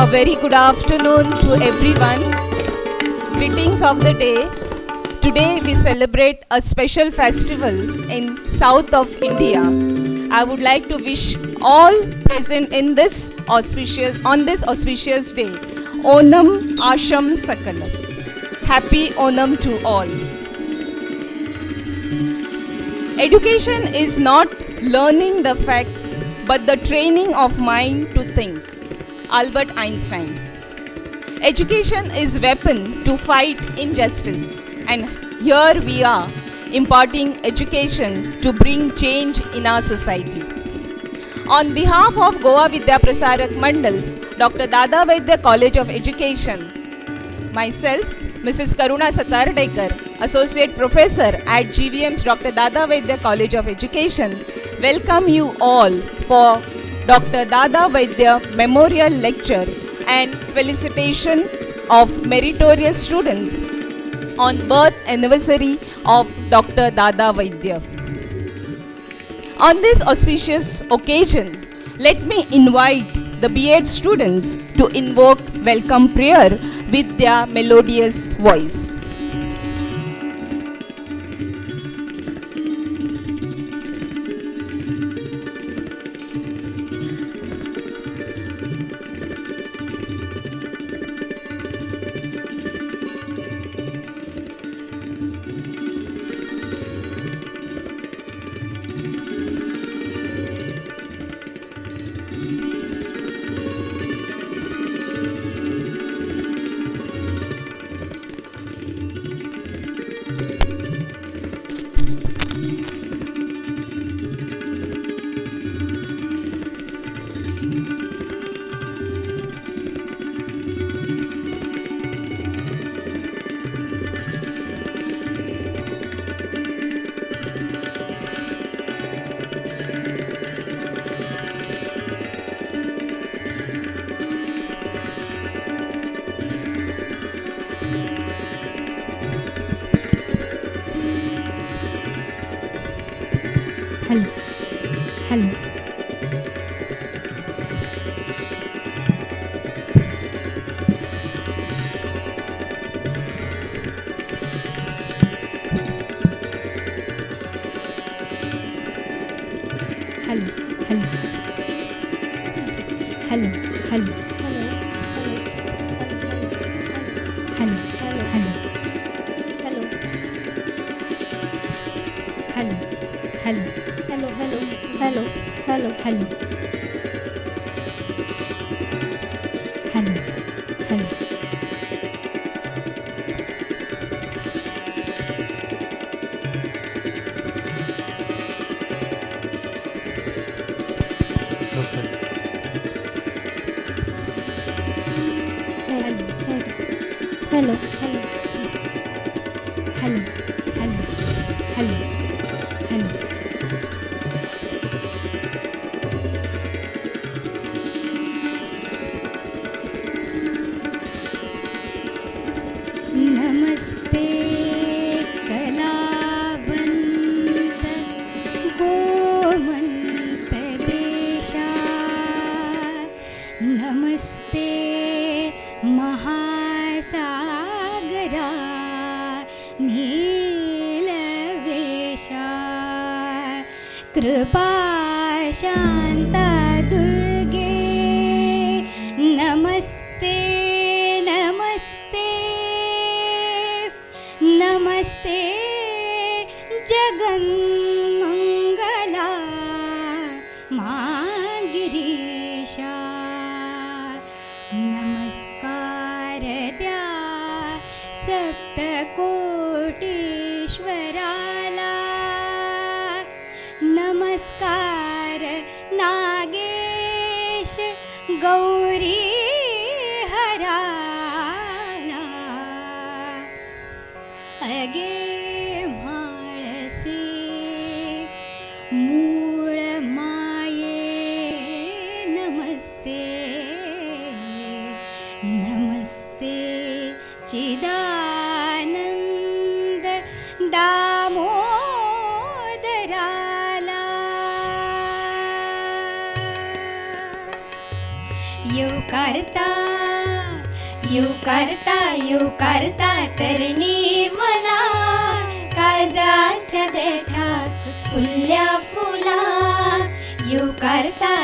A very good afternoon to everyone. Greetings of the day. Today we celebrate a special festival in south of India. I would like to wish all present in this auspicious day Onam Asham Sakala. Happy Onam to all. Education is not learning the facts but the training of mind to think. Albert Einstein. Education is weapon to fight injustice, and here we are imparting education to bring change in our society. On behalf of Goa Vidya Prasarak Mandals, Dr. Dada Vaidya College of Education, myself, Mrs. Karuna Satardekar, Associate Professor at GVM's Dr. Dada Vaidya College of Education, welcome you all for Dr. Dada Vaidya Memorial Lecture and felicitation of meritorious students on birth anniversary of Dr. Dada Vaidya. On this auspicious occasion, let me invite the B.Ed students to invoke welcome prayer with their melodious voice. Hello. Namaste Kalavant Gomant Desha. Namaste Mahasagara Neelavesha. Kripa Shanta Durge. Namaste, Namaste, Namaste Jagan Mangala Magirisha. Namaskar Dya Saptakotishwarala. Namaskar Nagesh Gauri Harala. Age Mhalase Mool Maye. Namaste, Namaste Chidanand Damodarala. You karta you करता तरणी मना, काळजाच्या देठात फुलल्या फुला. You करता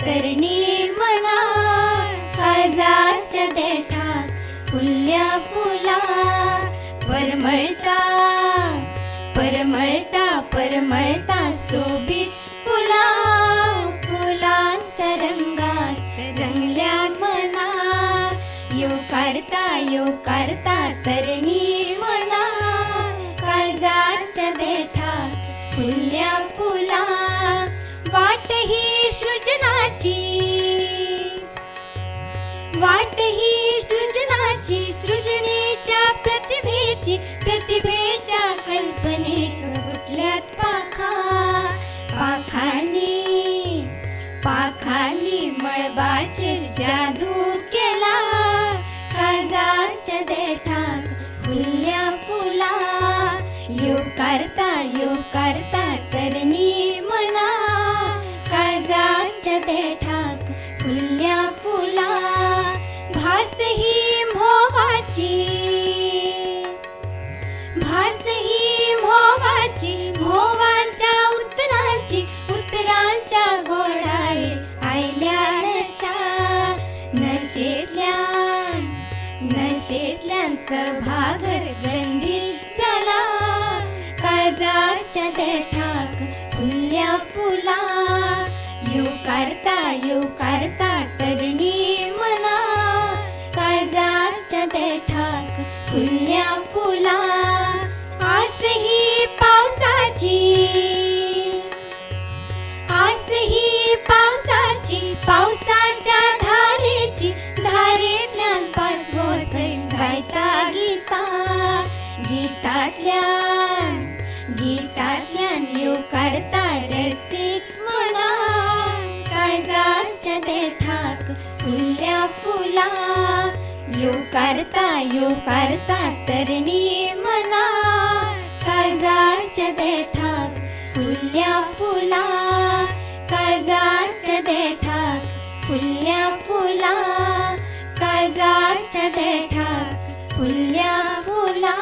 तरणी मना, काळजाच्या देठात फुलल्या फुला. परमळता सोबीत फुला, फुलांच्या रंगात रंगल्या मना. यू करता तरणी मना, काळजाच्या देठात फुलल्या फुला. वाट ही सृजनाची, सृजनेच्या प्रतिभेच्या कल्पनेत फुटल्यात पाखांनी मळबाचीर जादू केला. काळजाच्या देठात फुलल्या फुला. यू करता तरणी मना, काळजाच्या देठात फुलल्या फुला. भास ही म्होवाची, म्होवांच्या उतरांच्या गोडाई आयल्या नशेतल्यान सभाघर गंधीत झाला. काळजाच्या देठात फुलल्या फुला. यू करता तरणी मना, काळजाच्या देठात फुलल्या फुला. आस ही पावसाची, पावसाच्या धारेतल्यान पाचवो सैम गायता गीतातल्यान यू करता रसिक मना. काळजाच्या देठात फुलल्या फुला. यू करता तरणी मना, काळजाच्या देठात फुलल्या फुला. काळजाच्या देठात फुलल्या फुला. काळजाच्या देठात फुलल्या फुला.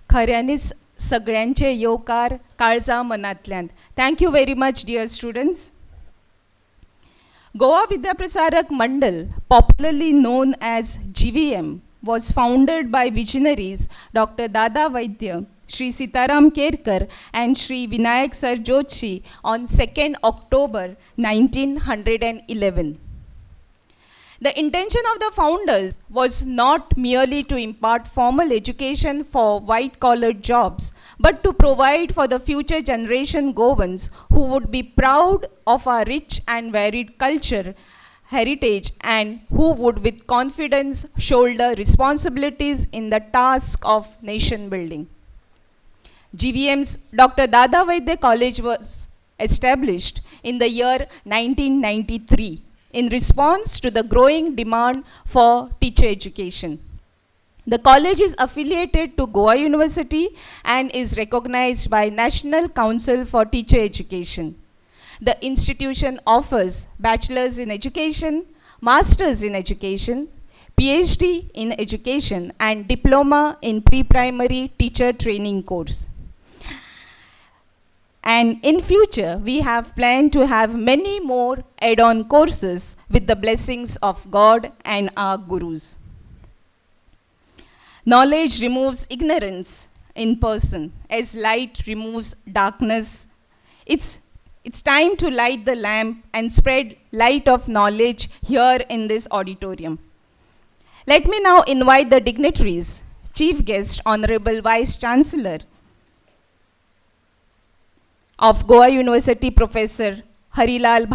खऱ्यानीच सगळ्यांचे येवकार काळजा मनांतल्यान. Thank you very much dear students. Goa Vidya Prasarak Mandal, popularly known as GVM, was founded by visionaries Dr. Dada Vaidya, Shri Sitaram Kerkar and Shri Vinayak Sir Joshi on 2nd October 1911. The intention of the founders was not merely to impart formal education for white-collar jobs, but to provide for the future generation Goans who would be proud of our rich and varied culture, heritage, and who would with confidence shoulder responsibilities in the task of nation building. GVM's Dr. Dada Vaidya College was established in the year 1993. In response to the growing demand for teacher education. The college is affiliated to Goa University and is recognized by National Council for Teacher Education. The institution offers Bachelor's in Education, Master's in Education, PhD in Education, and Diploma in Pre-Primary Teacher Training course. And in future, we have planned to have many more add-on courses with the blessings of God and our gurus. Knowledge removes ignorance in person, as light removes darkness. It's time to light the lamp and spread light of knowledge here in this auditorium. Let me now invite the dignitaries, Chief Guest, Honorable Vice Chancellor of Goa University, Professor Harilal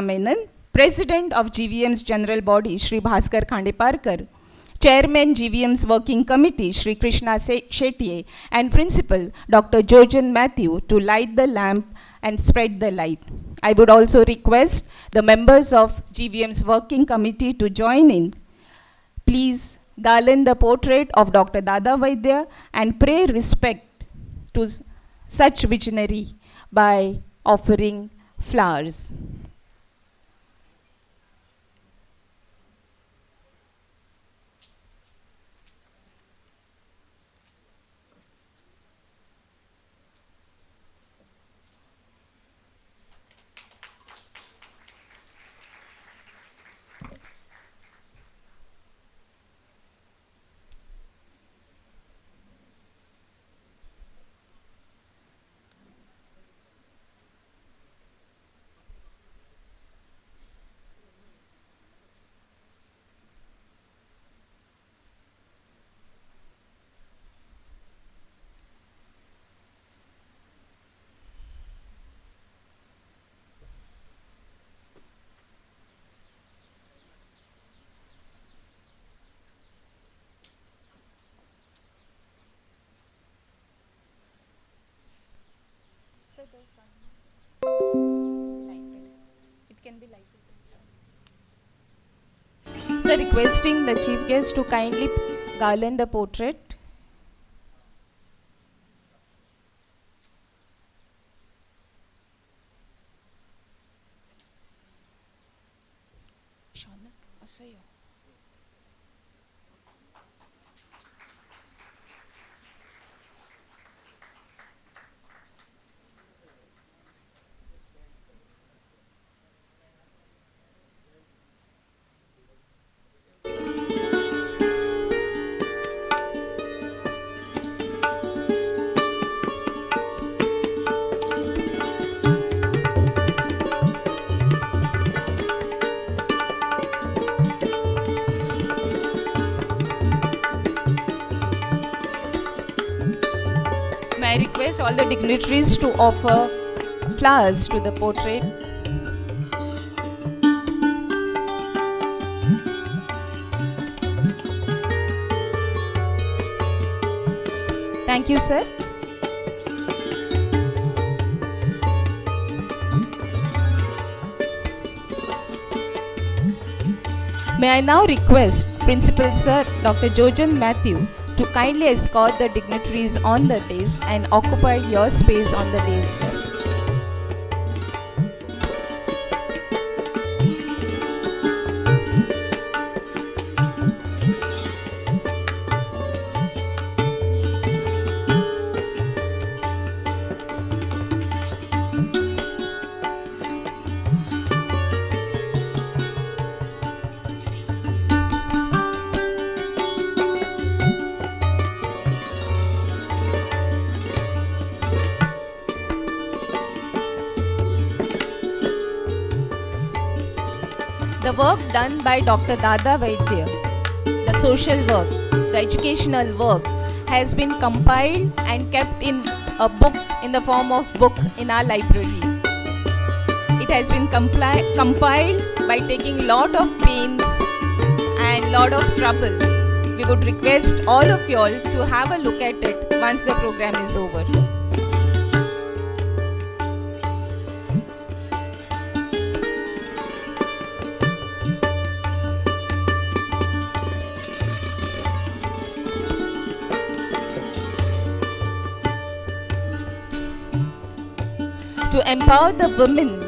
Menon, President of GVM's General Body, Shri Bhaskar Khandeparkar, Chairman GVM's Working Committee, Shri Krishna Shetye, and Principal Dr. Georgian Matthew to light the lamp and spread the light. I would also request the members of GVM's Working Committee to join in. Please garland the portrait of Dr. Dada Vaidya and pay respect to such visionary by offering flowers. Sir, there's one lighted. It can be lighted. Sir, requesting the chief guest to kindly garland the portrait. Shaunak, asayo. May I request all the dignitaries to offer flowers to the portrait. Thank you, sir. May I now request Principal Sir Dr. Jojan Matthew to kindly escort the dignitaries on the dais and occupy your space on the dais, sir. The work done by Dr. Dada Vaidya, the social work, the educational work, has been compiled and kept in a book in the form of book in our library. It has been compiled by taking lot of pains and lot of trouble. We would request all of you all to have a look at it once the program is over. To empower the women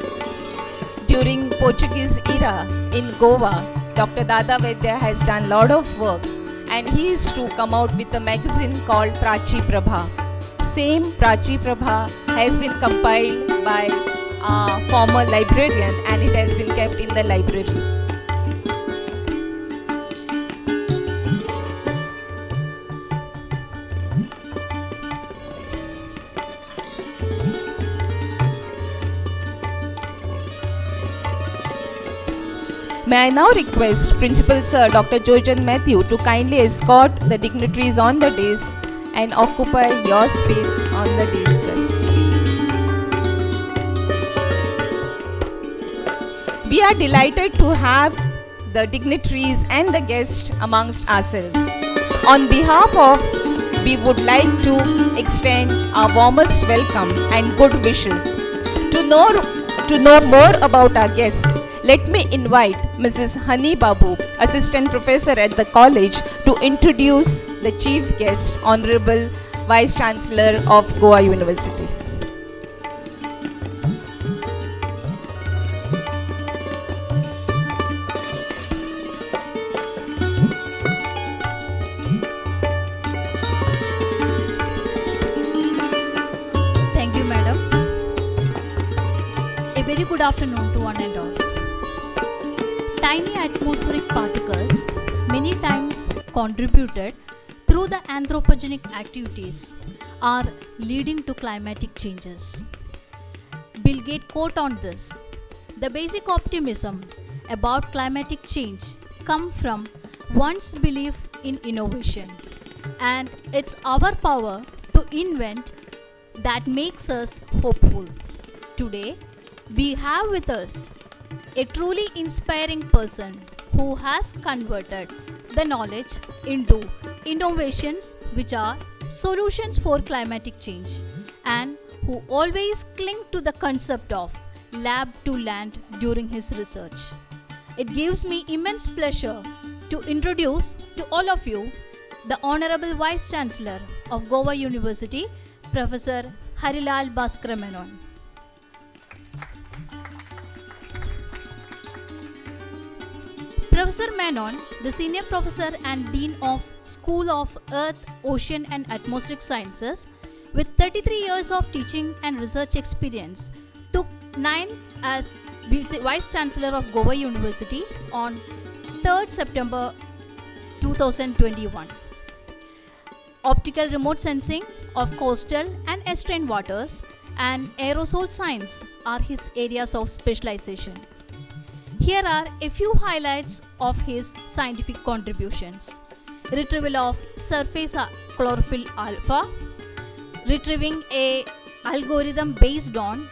during Portuguese era in Goa, Dr. Dada Vaidya has done lot of work, and he is to come out with a magazine called Prachi Prabha. Same Prachi Prabha has been compiled by a former librarian and it has been kept in the library. May I now request Principal Sir Dr. Jojan Matthew to kindly escort the dignitaries on the dais and occupy your space on the dais, sir. We are delighted to have the dignitaries and the guests amongst ourselves. On behalf of, we would like to extend our warmest welcome and good wishes. To know more about our guests, Let me invite Mrs. Hani Babu, Assistant Professor at the college, to introduce the Chief Guest, Honorable Vice Chancellor of Goa University. Thank you, madam. A very good afternoon to one and all. Tiny atmospheric particles, many times contributed through the anthropogenic activities, are leading to climatic changes. Bill Gates quote on this: "The basic optimism about climatic change come from one's belief in innovation, and it's our power to invent that makes us hopeful." Today, we have with us a truly inspiring person who has converted the knowledge into innovations which are solutions for climatic change, and who always cling to the concept of lab to land during his research. It gives me immense pleasure to introduce to all of you the Honorable Vice Chancellor of Goa University, Professor Harilal Menon. Professor Menon, the Senior Professor and Dean of School of Earth, Ocean and Atmospheric Sciences, with 33 years of teaching and research experience, took 9th as Vice Chancellor of Goa University on 3rd September 2021. Optical remote sensing of coastal and estuarine waters and aerosol science are his areas of specialization. Here are a few highlights of his scientific contributions: retrieval of surface chlorophyll alpha, retrieving a algorithm based on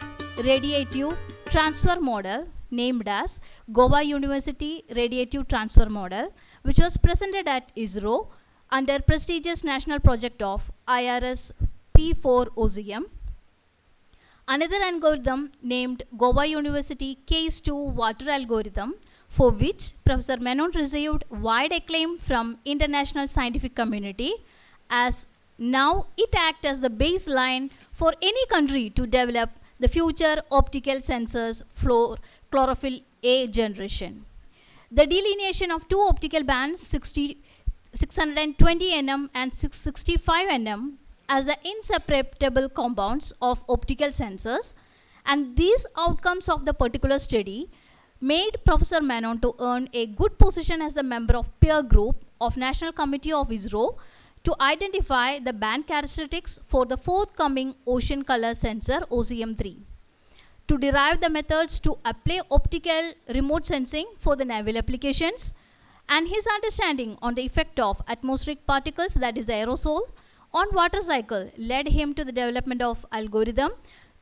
radiative transfer model named as Goa University Radiative Transfer Model, which was presented at ISRO under prestigious national project of IRS P4OZM. Another algorithm named Goa University Case-2 Water Algorithm, for which Professor Menon received wide acclaim from international scientific community, as now it acts as the baseline for any country to develop the future optical sensors for chlorophyll A generation. The delineation of two optical bands 620 nm and 665 nm as the inseparable compounds of optical sensors, and these outcomes of the particular study made Professor Menon to earn a good position as the member of peer group of National Committee of ISRO to identify the band characteristics for the forthcoming ocean color sensor OCM3, to derive the methods to apply optical remote sensing for the naval applications, and his understanding on the effect of atmospheric particles, that is aerosol, on water cycle led him to the development of algorithm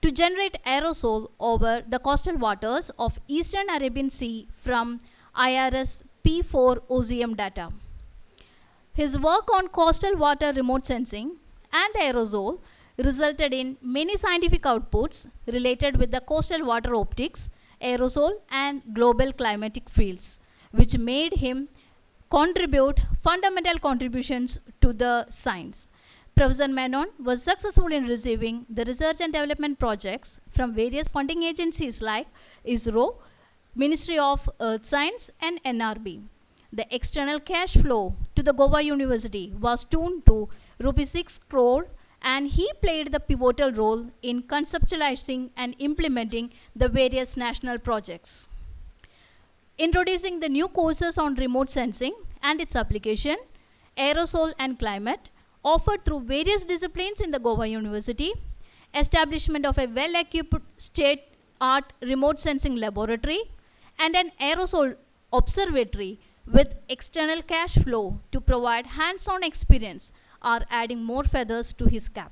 to generate aerosol over the coastal waters of Eastern Arabian Sea from IRS P4OZM data. His work on coastal water remote sensing and aerosol resulted in many scientific outputs related with the coastal water optics, aerosol and global climatic fields, which made him contribute fundamental contributions to the science. Professor Menon was successful in receiving the research and development projects from various funding agencies like ISRO, Ministry of Earth Science and NRB. The external cash flow to the Goa University was tuned to Rs 6 crore, and he played the pivotal role in conceptualizing and implementing the various national projects. Introducing the new courses on remote sensing and its application, aerosol and climate, offered through various disciplines in the Goa University, establishment of a well-equipped state-art remote sensing laboratory, and an aerosol observatory with external cash flow to provide hands-on experience are adding more feathers to his cap.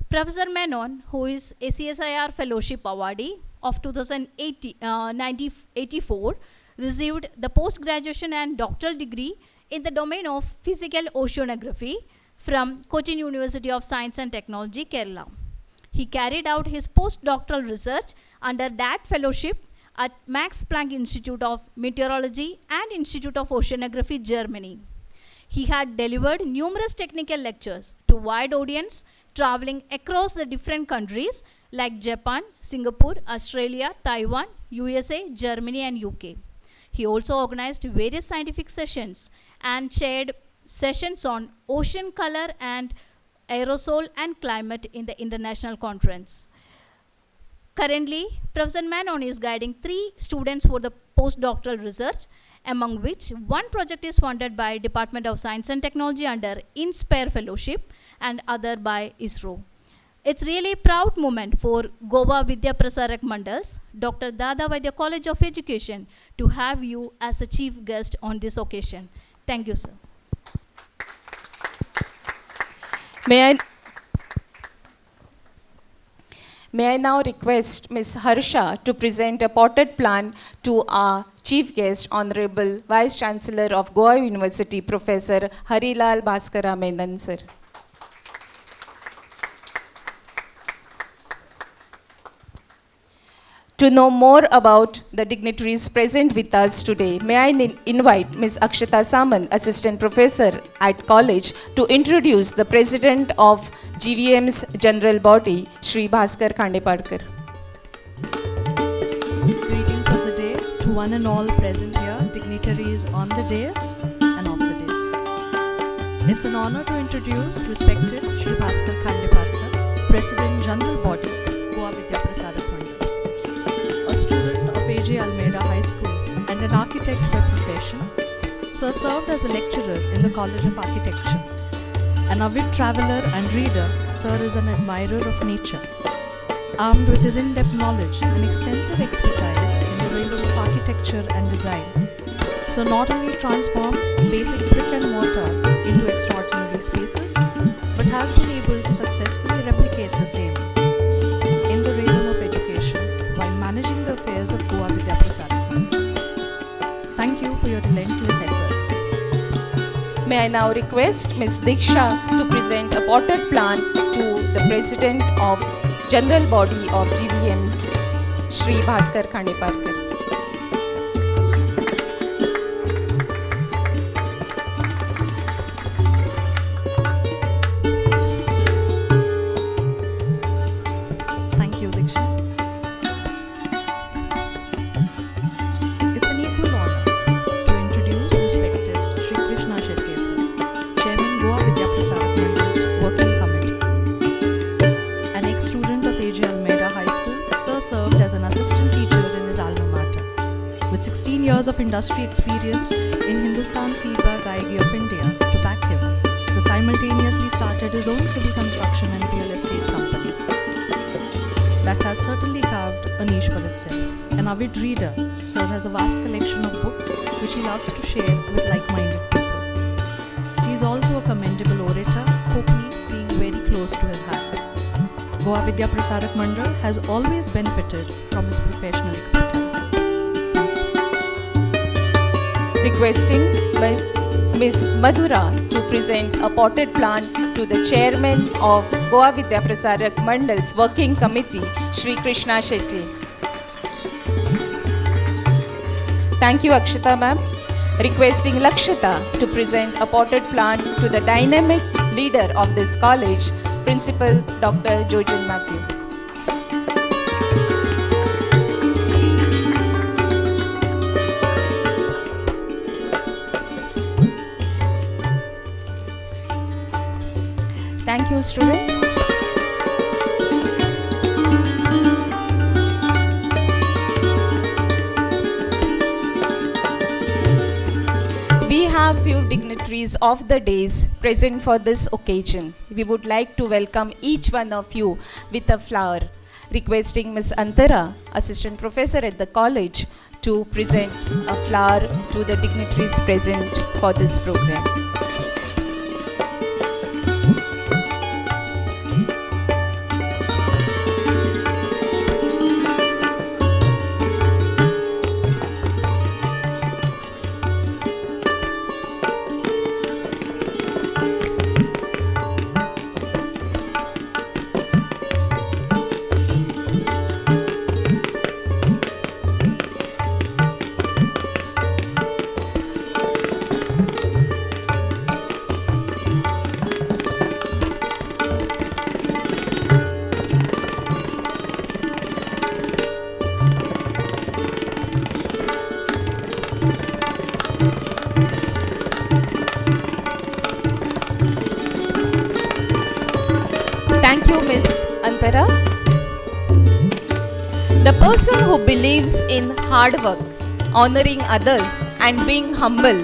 Professor Menon, who is a CSIR Fellowship Awardee of 1984, received the post-graduation and doctoral degree in the domain of physical oceanography from Cochin University of Science and Technology, Kerala. He carried out his postdoctoral research under that fellowship at Max Planck Institute of Meteorology and Institute of Oceanography, Germany. He had delivered numerous technical lectures to wide audience traveling across the different countries like Japan, Singapore, Australia, Taiwan, USA, Germany and UK. He also organized various scientific sessions and chaired sessions on ocean color and aerosol and climate in the international conference. Currently, Professor Menon is guiding 3 students for the postdoctoral research, among which one project is funded by Department of Science and Technology under INSPIRE Fellowship and other by ISRO. It's really a proud moment for Goa Vidya Prasarak Mandals, Dr. Dada Vaidya College of Education, to have you as a chief guest on this occasion. Thank you, sir. May I now request Ms. Harsha to present a potted plant to our chief guest, Honorable Vice Chancellor of Goa University, Professor Harilal Menon, sir. To know more about the dignitaries present with us today, may I invite Ms. Akshata Saman, Assistant Professor at College, to introduce the President of GVM's General Body, Shri Bhaskar Khandepadkar. Greetings of the day to one and all present here, dignitaries on the dais and off the dais. It's an honor to introduce respected Shri Bhaskar Khandepadkar, President General Body, Goa Vidya Prasarak Mandal. A student of A.J. Almeida High School and an architect by profession, Sir served as a lecturer in the College of Architecture. An avid traveller and reader, Sir is an admirer of nature. Armed with his in-depth knowledge and extensive expertise in the realm of architecture and design, Sir not only transformed basic brick and mortar into extraordinary spaces, but has been able to successfully replicate the same in the realm of education while managing the affairs of Goa Vidya Prasarak. Thank you for your relentless efforts. May I now request Ms. Diksha to present a potted plant to the President of General Body of GVM's, Shri Bhaskar Khandepadkar. Thank you, Diksha. It's an equal honor to introduce respected Shri Krishna Shetty sir, Chairman Goa Vidya Prasarak Mandal's Working Committee. An ex-student of A.J. Almeida High School, Sir served as an assistant teacher in his alma mater. With 16 years of industry experience in Hindustan Seedbag IG of India to back him, Sir simultaneously started his own civil construction and real estate company that has certainly carved a niche for itself. An avid reader, Sir has a vast collection of books which he loves to share with like-minded people. He is also a commendable orator, Kokni being very close to his heart. Goa Vidya Prasarak Mandal has always benefited from his professional expertise. Requesting Ms. Madhura to present a potted plant to the Chairman of Goa Vidya Prasarak Mandal's Working Committee, Shri Krishna Shetty. Thank you, Akshata ma'am. Requesting Lakshita to present a potted plant to the dynamic leader of this college, Principal Dr. Jojen Matthew. Thank you, students. We have few dignitaries of the days present for this occasion. We would like to welcome each one of you with a flower. Requesting Ms. Antara, Assistant Professor at the college, to present a flower to the dignitaries present for this program. you, Miss Antara. The person who believes in hard work, honoring others, and being humble,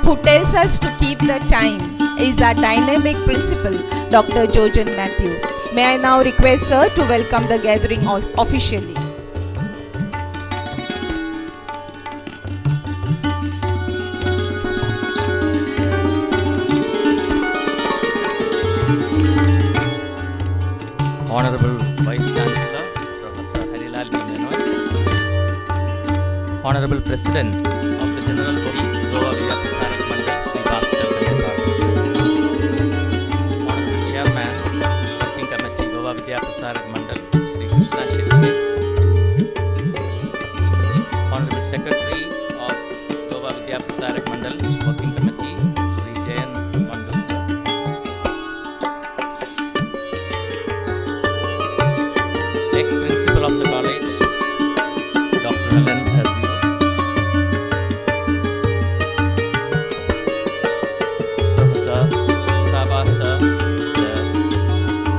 who tells us to keep the time, is our dynamic principal, Dr. Jojen Matthew. May I now request sir to welcome the gathering officially. Honorable Vice Chancellor, Professor Harilal Menon, Honorable President of the General Body, Dada Vaidya Foundation, Sri Bhaskar Honorable Chairman, Working Committee, Dada Vaidya Mandal, Sri Krishna Shetty, Honorable Secretary of Dada Vaidya Mandal, Working Committee, Sri Jayan Mandal, ex-principal of the college, Dr. Harilal Menon, Professor Saba sir, the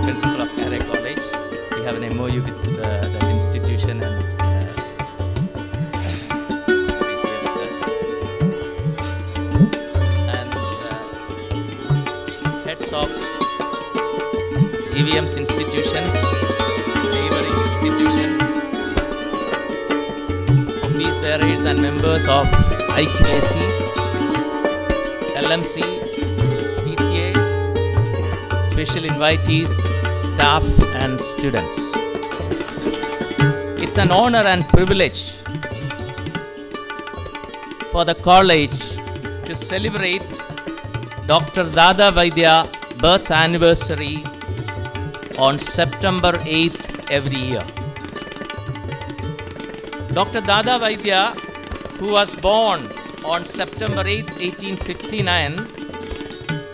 principal of Kare College. We have an MOU with the institution and he's here with us. And heads of GVM's institutions, neighboring institutions, office bearers and members of IQAC, LMC, PTA, special invitees, staff and students. It's an honor and privilege for the college to celebrate Dr. Dada Vaidya birth anniversary on September 8th every year. Dr. Dada Vaidya, who was born on September 8th, 1859,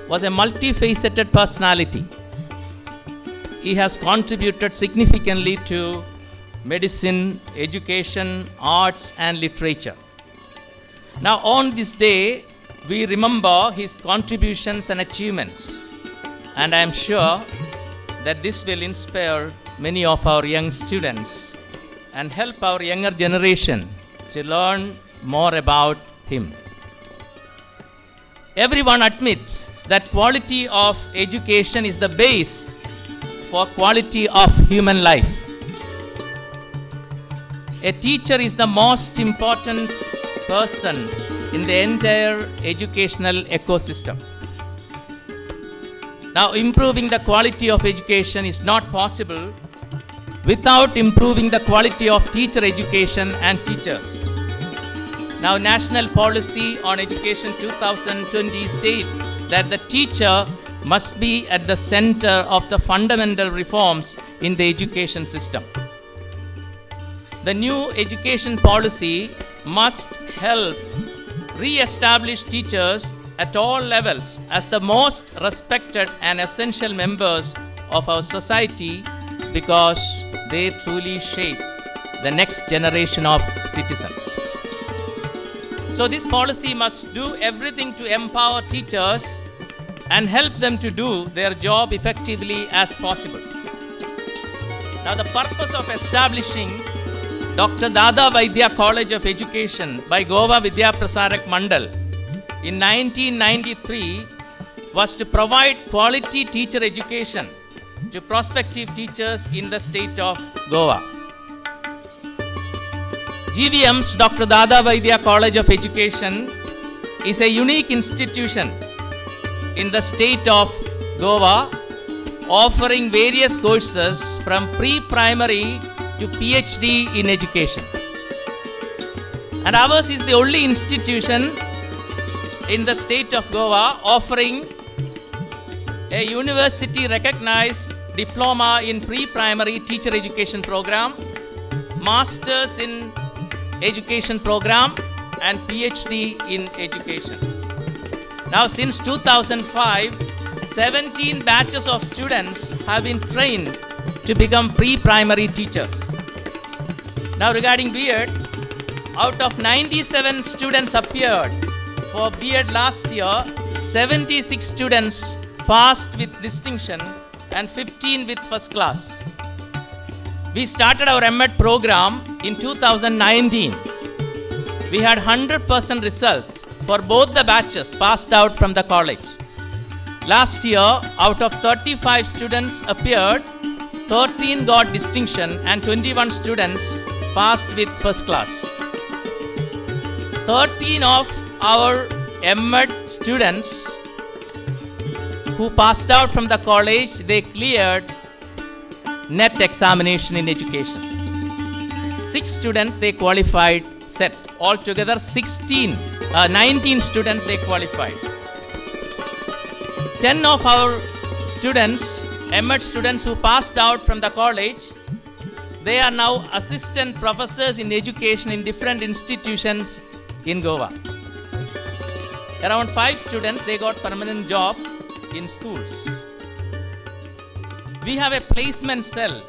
was a multifaceted personality. He has contributed significantly to medicine, education, arts, and literature. Now, on this day, we remember his contributions and achievements, and I am sure that this will inspire many of our young students and help our younger generation to learn more about him. Everyone admits that quality of education is the base for quality of human life. A teacher is the most important person in the entire educational ecosystem. Now, improving the quality of education is not possible without improving the quality of teacher education and teachers. Now, National Policy on Education 2020 states that the teacher must be at the center of the fundamental reforms in the education system. The new education policy must help re-establish teachers at all levels as the most respected and essential members of our society because they truly shape the next generation of citizens. So this policy must do everything to empower teachers and help them to do their job effectively as possible. Now, the purpose of establishing Dr. Dada Vaidya College of Education by Goa Vidya Prasarak Mandal in 1993 was to provide quality teacher education to prospective teachers in the state of Goa. GVM's Dr. Dada Vaidya College of Education is a unique institution in the state of Goa, offering various courses from pre-primary to PhD in education. And ours is the only institution in the state of Goa offering a university recognized diploma in pre-primary teacher education program, masters in education program, and PhD in education. Now, since 2005, 17 batches of students have been trained to become pre-primary teachers. Now, regarding B.Ed, out of 97 students appeared for B.Ed last year, 76 students passed with distinction and 15 with first class. We started our MEd program in 2019. We had 100% result for both the batches passed out from the college. Last year, out of 35 students appeared, 13 got distinction and 21 students passed with first class. 13 of our MEd students who passed out from the college, they cleared NET examination in education. 6 students they qualified SET. Altogether 19 students they qualified. 10 of our students, MEd students who passed out from the college, they are now assistant professors in education in different institutions in Goa. Around 5 students, they got permanent job in schools. We have a placement cell,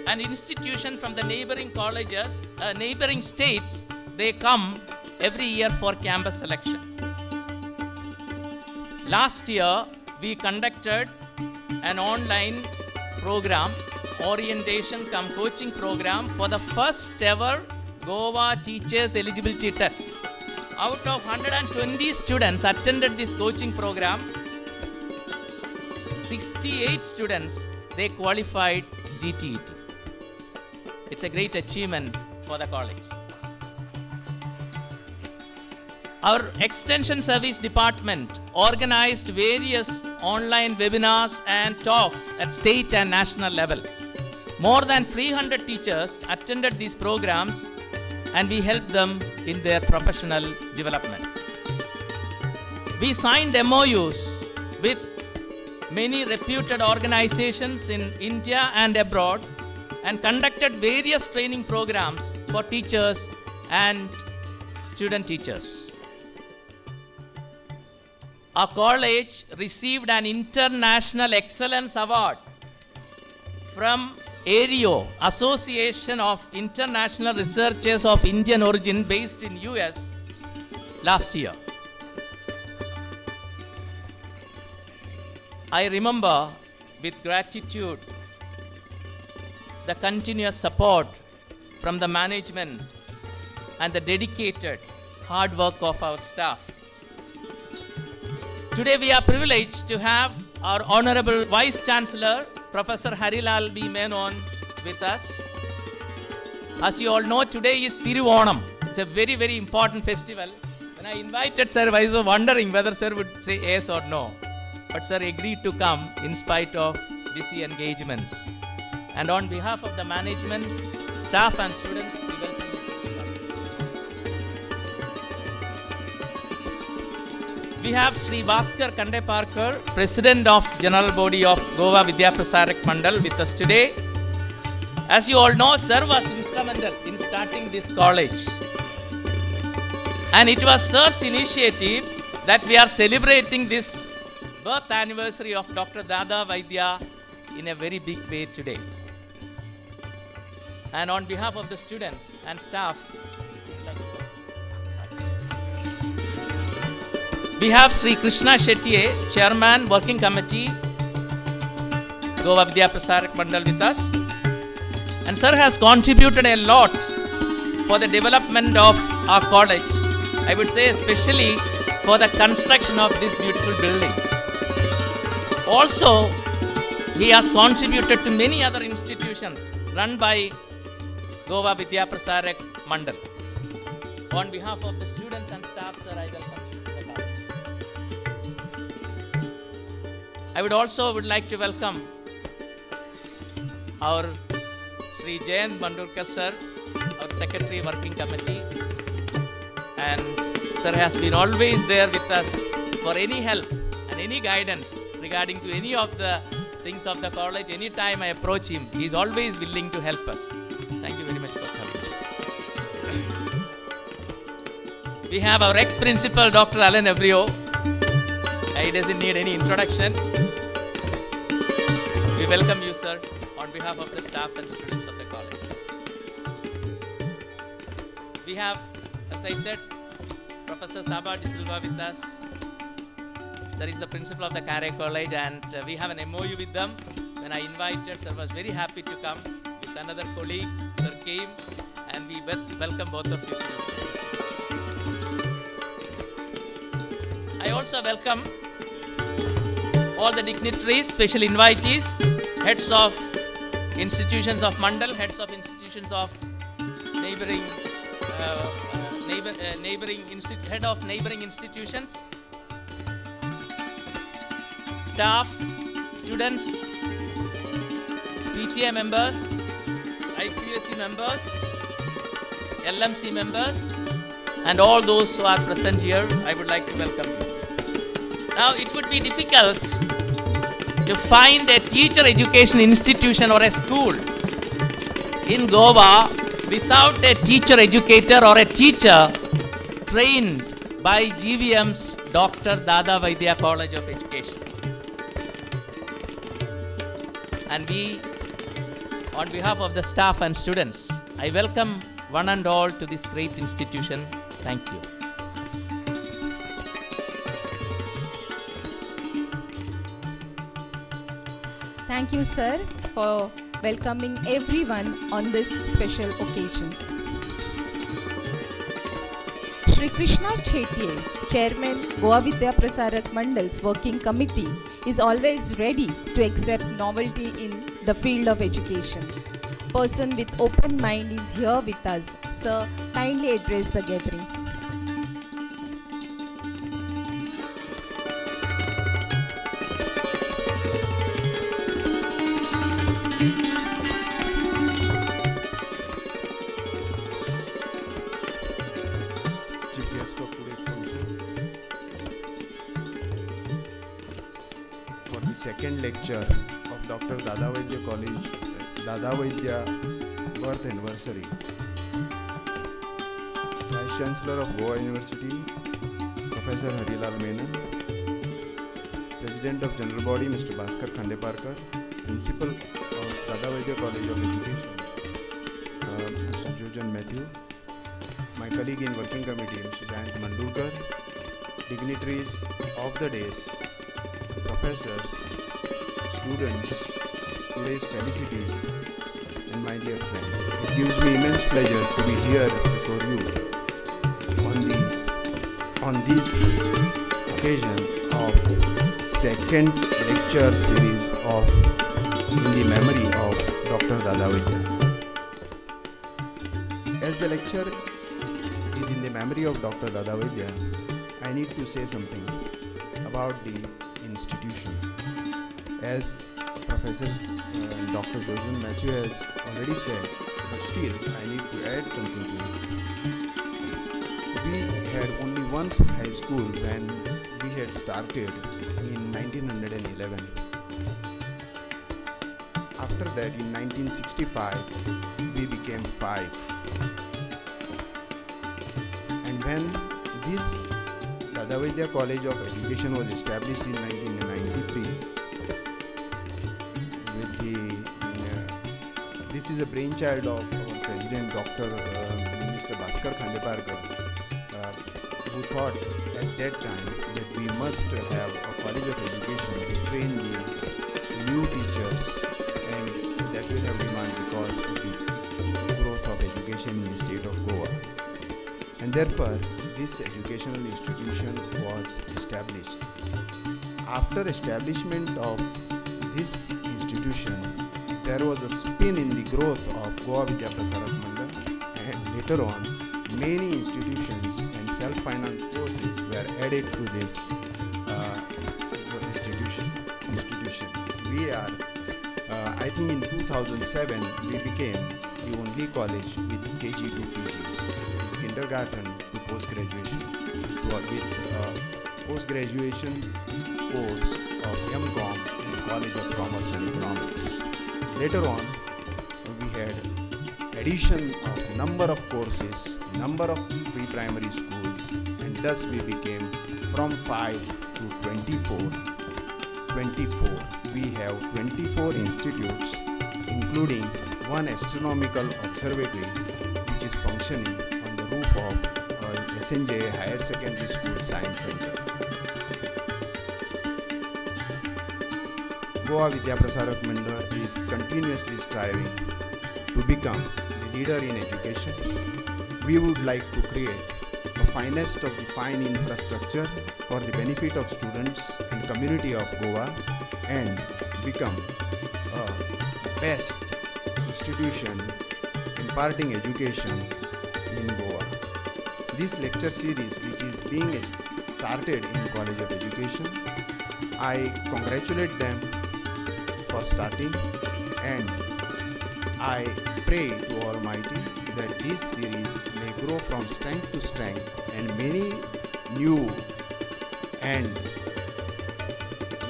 an institution from the neighboring colleges, neighboring states, they come every year for campus selection. Last year, we conducted an online program, orientation cum coaching program for the first ever Goa Teachers Eligibility Test. Out of 120 students attended this coaching program, 68 students, they qualified GTET. It's a great achievement for the college. Our Extension Service Department organized various online webinars and talks at state and national level. More than 300 teachers attended these programs and we helped them in their professional development. We signed MOUs with many reputed organizations in India and abroad and conducted various training programs for teachers and student teachers. Our college received an International Excellence Award from ARIO, Association of International Researchers of Indian Origin, based in US, last year. I remember with gratitude the continuous support from the management and the dedicated hard work of our staff. Today we are privileged to have our Honorable Vice Chancellor, Professor Harilal Menon with us. As you all know, today is Thiruvanam. It's a very, very important festival. When I invited Sir, I was wondering whether Sir would say yes or no. But Sir agreed to come in spite of busy engagements. And on behalf of the management, staff and students, we welcome you. We have Sri Bhaskar Kandeparkar, President of General Body of Goa Vidya Prasarak Mandal with us today. As you all know, Sir was instrumental in starting this college. And it was Sir's initiative that we are celebrating this birth anniversary of Dr. Dada Vaidya in a very big way today. And on behalf of the students and staff, we have Sri Krishna Shetty, Chairman, Working Committee, Goa Vidya Prasarak Mandal with us. And Sir has contributed a lot for the development of our college. I would say especially for the construction of this beautiful building. Also, he has contributed to many other institutions run by Goa Vidya Prasarak Mandal. On behalf of the students and staff, Sir, I welcome the college. I would like to welcome our Sri Jayant Mandurkar Sir, our Secretary Working Committee. And Sir has been always there with us for any help and any guidance regarding to any of the things of the college. Anytime I approach him, he is always willing to help us. Thank you very much for coming. We have our ex-principal, Dr. Alan Evrio. He doesn't need any introduction. We welcome you, sir, on behalf of the staff and students of the college. We have, as I said, Professor Sabha De Silva with us. Sir is the principal of the Kare College, and we have an MOU with them when I invited, sir was very happy to come with another colleague. Sir came, and we welcome both of you to this. I also welcome all the dignitaries, special invitees, heads of institutions of Mandal, heads of institutions of neighboring, head of neighboring institutions, staff, students, PTA members, IPSC members, LMC members, and all those who are present here. I would like to welcome you. Now, it would be difficult to find a teacher education institution or a school in Goa without a teacher educator or a teacher trained by GVM's Dr. Dada Vaidya College of Education. And we, on behalf of the staff and students, I welcome one and all to this great institution. Thank you. Thank you, sir, for welcoming everyone on this special occasion. Shri Krishna Chetye, Chairman Goa Vidya Prasarak Mandal's Working Committee, is always ready to accept novelty in the field of education. Person with open mind is here with us. Sir, kindly address the gathering. For the second lecture of Dr. Dada Vaidya College, Dada Vaidya birth anniversary. Vice Chancellor of Goa University, Professor Harilal Menon, President of General Body, Mr. Bhaskar Khandeparkar, Principal of Dada Vaidya College of Education, Mr. Jojan Matthew, my colleague in Working Committee, Mr. Jayant Mandulkar, dignitaries of the days, professors, students, today's felicities, and my dear friends. It gives me immense pleasure to be here before you on this occasion of second lecture series of in the memory of Dr. Dada Vaidya. As the lecture is in the memory of Dr. Dada Vaidya, I need to say something about the institution. As Professor Dr. Jojan Matthew has already said, but still I need to add something to it. We had only one high school when we had started in 1911. After that, in 1965, we became 5. And when this Dada Vaidya College of Education was established in 1993, this is a brainchild of our President Dr. Mr. Bhaskar Khandeparkar, who thought at that time that we must have a college of education to train the new teachers, and that will have demand because of the growth of education in the state of Goa. And therefore, this educational institution was established. After establishment of this institution, there was a spin in the growth of Goa Vidya Prasarak Mandal, and later on, many institutions and self-financed courses were added to this institution. We are, I think in 2007, we became the only college with KG to PG, it's kindergarten to post-graduation, with post-graduation course of M.Com in College of Commerce and Economics. Later on, we had addition of number of courses, number of pre-primary schools, and thus we became from 5 to 24. We have 24 institutes, including one astronomical observatory which is functioning on the roof of SNJ Higher Secondary School Science Center. Goa Vidya Prasarak Mandal is continuously striving to become the leader in education. We would like to create the finest of the fine infrastructure for the benefit of students and community of Goa and become a best institution imparting education in Goa. This lecture series, which is being started in College of Education, I congratulate them for starting, and I pray to Almighty that this series may grow from strength to strength and many new and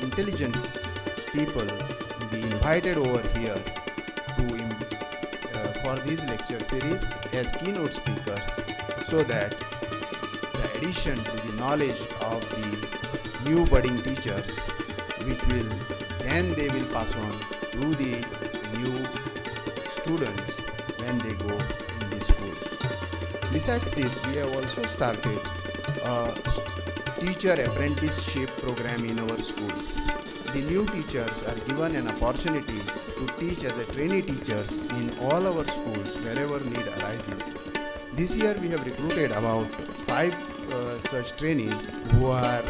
intelligent people be invited over here for this lecture series as keynote speakers, so that the addition to the knowledge of the new budding teachers, which will then they will pass on to the new students when they go in the schools. Besides this, we have also started a teacher apprenticeship program in our schools. The new teachers are given an opportunity to teach as a trainee teachers in all our schools wherever need arises. This year we have recruited about 5 such trainees who are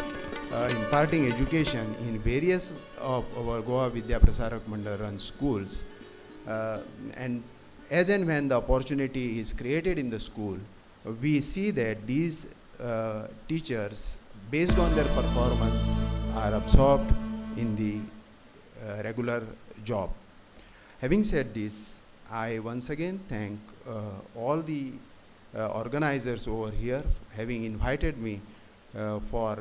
imparting education in various of our Goa Vidya Prasarak Mandal run schools. And as and when the opportunity is created in the school, we see that these teachers, based on their performance, are absorbed in the regular job. Having said this, I once again thank all the organizers over here having invited me for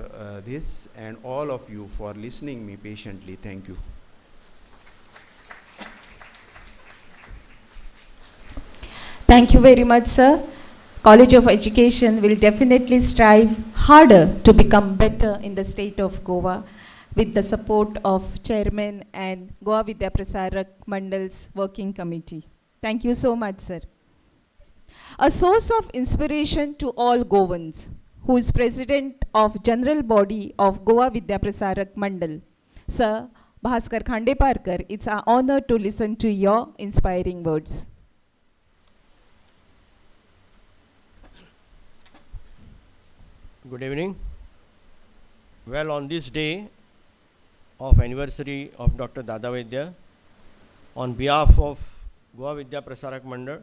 this, and all of you for listening me patiently. Thank you. Thank you very much, sir. College of Education will definitely strive harder to become better in the state of Goa with the support of Chairman and Goa Vidya Prasarak Mandal's Working Committee. Thank you so much, sir. A source of inspiration to all Goans, who is President of General Body of Goa Vidya Prasarak Mandal, Sir Bhaskar Khandeparkar, it's an honor to listen to your inspiring words. Good evening. Well, on this day of anniversary of Dr. Dada Vaidya, on behalf of Goa Vidya Prasarak Mandal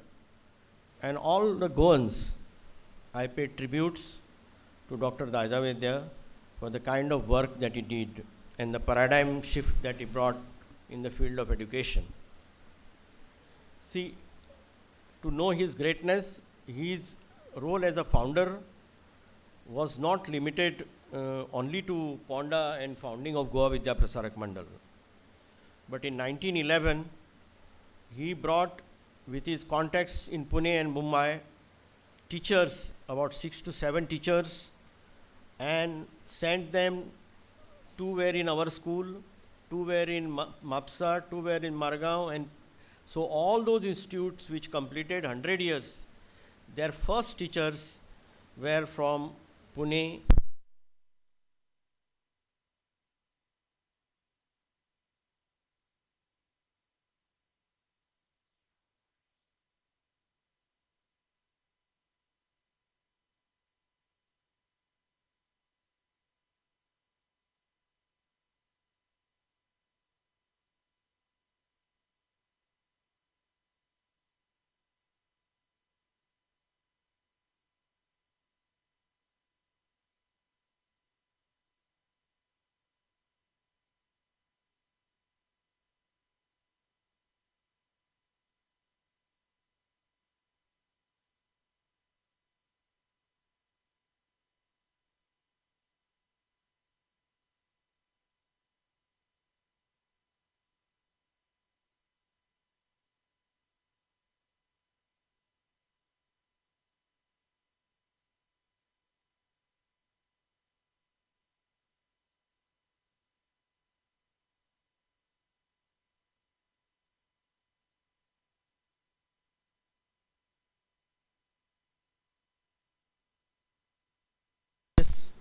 and all the Goans, I pay tributes to Dr. Dada Vaidya for the kind of work that he did and the paradigm shift that he brought in the field of education. See, to know his greatness, his role as a founder was not limited only to Ponda and founding of Goa Vidya Prasarak Mandal. But in 1911, he brought, with his contacts in Pune and Mumbai, teachers, about 6 to 7 teachers, and sent them. 2 were in our school, 2 were in Mapsa, 2 were in Margao, and so all those institutes which completed 100 years, their first teachers were from Pune. Yes.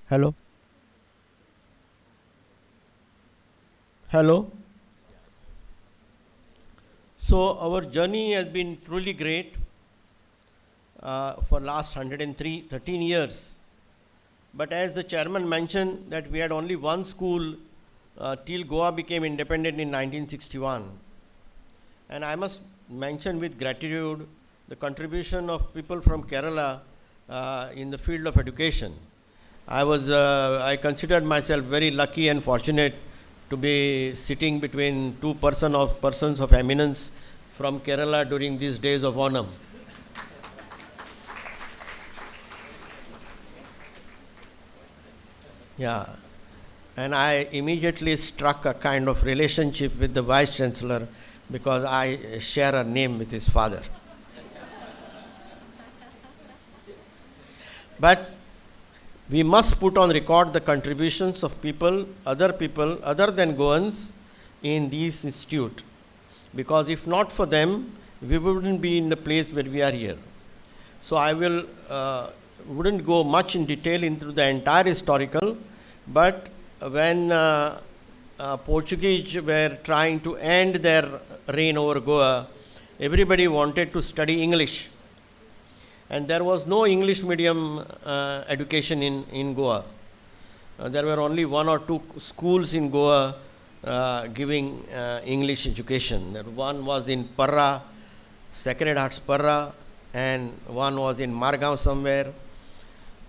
Hello. Hello. So our journey has been truly great for last 13 years. But as the chairman mentioned that we had only one school till Goa became independent in 1961. And I must mention with gratitude the contribution of people from Kerala in the field of education. I considered myself very lucky and fortunate to be sitting between two persons of eminence from Kerala during these days of Onam. Yeah, and I immediately struck a kind of relationship with the Vice Chancellor because I share a name with his father. But we must put on record the contributions of people other than Goans in this institute, because if not for them, we wouldn't be in the place where we are here. So I wouldn't go much in detail into the entire historical, but when Portuguese were trying to end their reign over Goa, everybody wanted to study English. And there was no English medium education in Goa. There were only one or two schools in Goa giving English education. One was in Parra, Sacred Hearts Parra, and one was in Margao somewhere.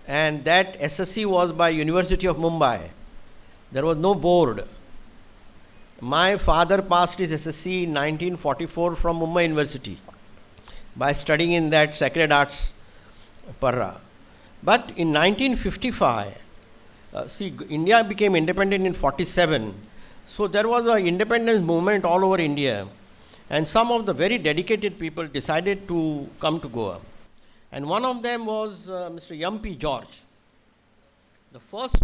And that SSC was by University of Mumbai. There was no board. My father passed his SSC in 1944 from Mumbai University by studying in that Sacred Hearts Parra. But in 1955, India became independent in 47. So there was an independence movement all over India. And some of the very dedicated people decided to come to Goa. And one of them was Mr. P. George. The first.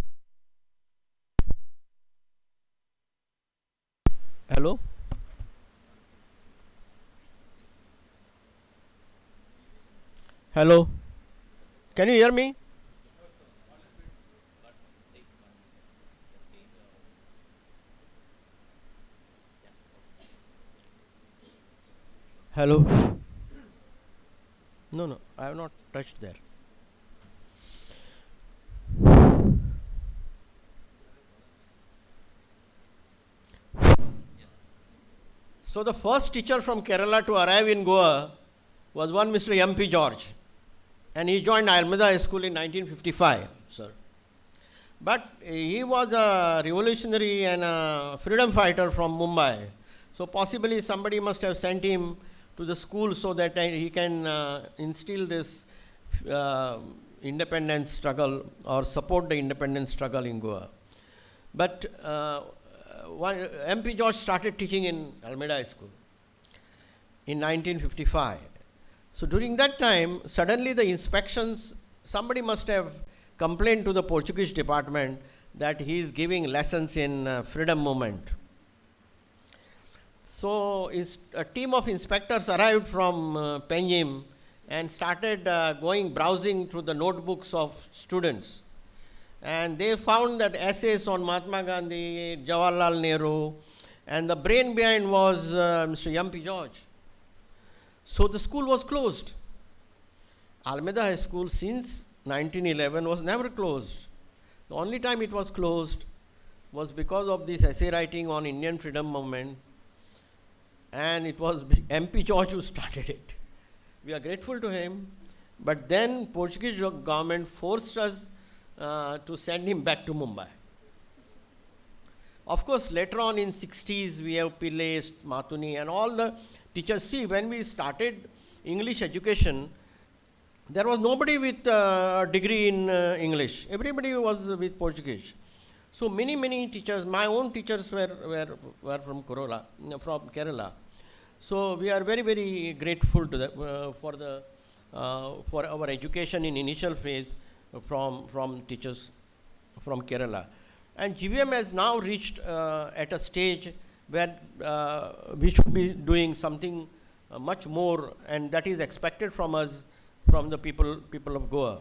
Hello? Hello? Can you hear me? Hello? No, I have not touched there. So the first teacher from Kerala to arrive in Goa was one Mr. P. George. And he joined Almeda High School in 1955, sir. But he was a revolutionary and a freedom fighter from Mumbai. So possibly somebody must have sent him to the school so that he can instill this independence struggle or support the independence struggle in Goa. But MP George started teaching in Almeda High School in 1955. So during that time, suddenly the inspections, somebody must have complained to the Portuguese department that he is giving lessons in freedom movement. So a team of inspectors arrived from Penjim and started browsing through the notebooks of students. And they found that essays on Mahatma Gandhi, Jawaharlal Nehru, and the brain behind was Mr. P. George. So the school was closed. Almeda High School since 1911 was never closed. The only time it was closed was because of this essay writing on Indian freedom movement, and it was MP George who started it. We are grateful to him, but then Portuguese government forced us to send him back to Mumbai. Of course, later on in 60s, we have Pillai, Mathuni, and all the teachers. See, when we started English education, there was nobody with a degree in English. Everybody was with Portuguese. So many teachers, my own teachers were from Kerala. So we are very, very grateful to for our education in initial phase from teachers from Kerala. And GVM has now reached at a stage where we should be doing something much more, and that is expected from us, from the people of Goa.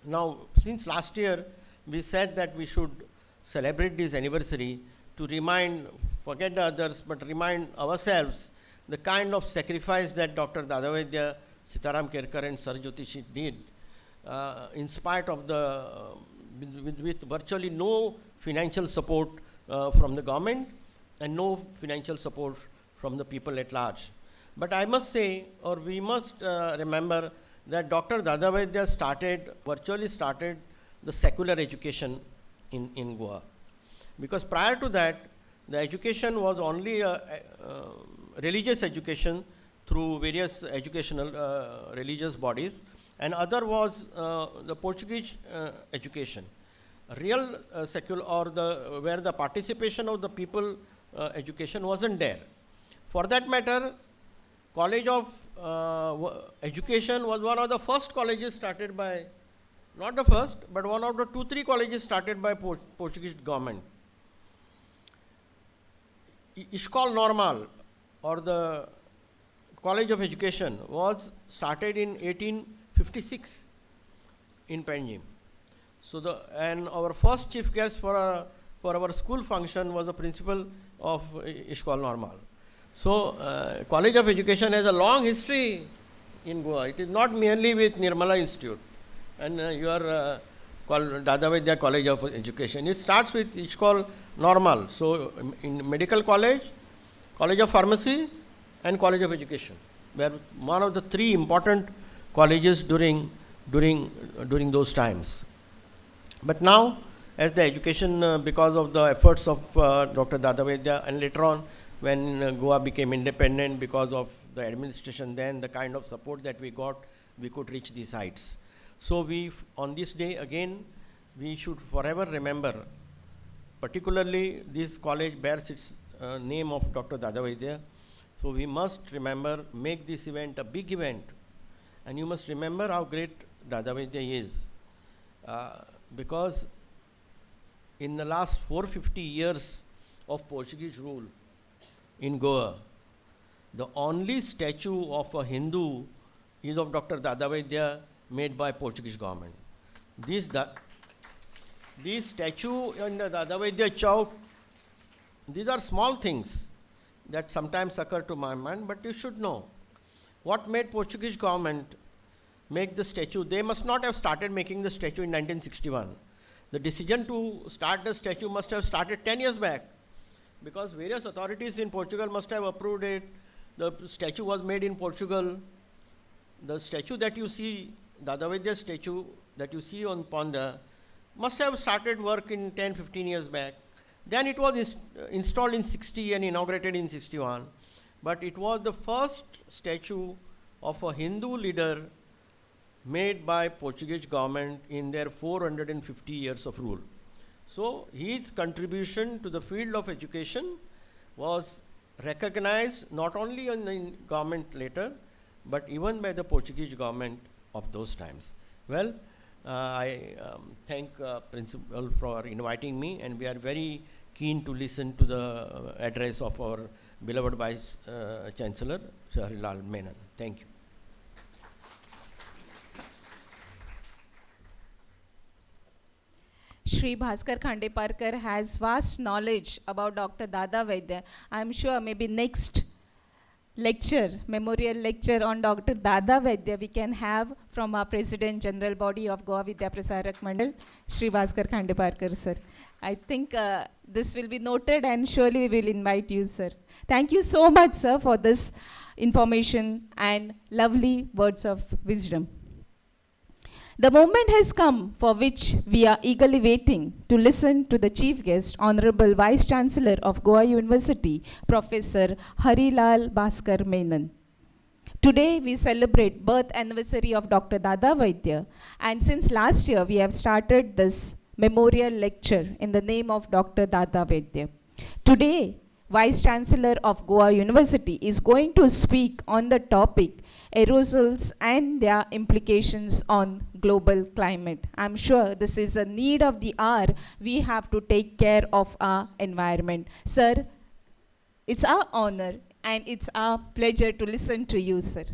Now, since last year, we said that we should celebrate this anniversary to remind, forget the others, but remind ourselves the kind of sacrifice that Dr. Dada Vaidya, Sitaram Kerkar and Sir Jyotishi did, in spite of with virtually no financial support from the government and no financial support from the people at large. But I must say, or we must remember that Dr. Dada Vaidya virtually started the secular education in Goa. Because prior to that, the education was only religious education through various educational religious bodies, and other was the Portuguese education. Real secular, or where the participation of the people education wasn't there. For that matter, College of Education was one of the first colleges started by, not the first, but one of the 2-3 colleges started by Portuguese government. Escola Normal, or the College of Education, was started in 1856 in Panjim. So and our first chief guest for our school function was the principal of Escola Normal. So College of Education has a long history in Goa. It is not merely with Nirmala Institute and your Dada Vaidya College of Education. It starts with Escola Normal. So in medical college, College of Pharmacy and College of Education were one of the 3 important colleges during those times. But now, as the education, because of the efforts of Dr. Dada Vaidya, and later on when Goa became independent, because of the administration then, the kind of support that we got, we could reach these heights. So on this day again, we should forever remember, particularly this college bears its name of Dr. Dada Vaidya. So we must remember, make this event a big event. And you must remember how great Dada Vaidya is. Because in the last 450 years of Portuguese rule in Goa, the only statue of a Hindu is of Dr. Dada Vaidya, made by Portuguese government. This statue in the Dada Vaidya Chowk, these are small things that sometimes occur to my mind, but you should know what made Portuguese government make the statue. They must not have started making the statue in 1961. The decision to start the statue must have started 10 years back, because various authorities in Portugal must have approved it. The statue was made in Portugal. The statue that you see, Dada Vaidya statue that you see on Ponda, must have started work in 10-15 years back. Then it was installed in 60 and inaugurated in 61. But it was the first statue of a Hindu leader made by Portuguese government in their 450 years of rule. So his contribution to the field of education was recognized not only in the government later, but even by the Portuguese government of those times. Well, I thank Principal for inviting me, and we are very keen to listen to the address of our beloved Vice Chancellor, Sir Harilal Menon. Thank you. Shri Bhaskar Khandeparkar has vast knowledge about Dr. Dada Vaidya. I am sure maybe next lecture, memorial lecture on Dr. Dada Vaidya we can have from our President General Body of Goa Vidya Prasarak Mandal, Shri Bhaskar Khandeparkar sir. I think this will be noted, and surely we will invite you, sir. Thank you so much, sir, for this information and lovely words of wisdom. The moment has come for which we are eagerly waiting to listen to the chief guest, Honorable Vice Chancellor of Goa University, Professor Harilal Menon. Today we celebrate birth anniversary of Dr. Dada Vaidya, and since last year we have started this memorial lecture in the name of Dr. Dada Vaidya. Today, Vice Chancellor of Goa University is going to speak on the topic aerosols and their implications on global climate. I'm sure this is a need of the hour. We have to take care of our environment. Sir, it's our honor and it's our pleasure to listen to you, sir.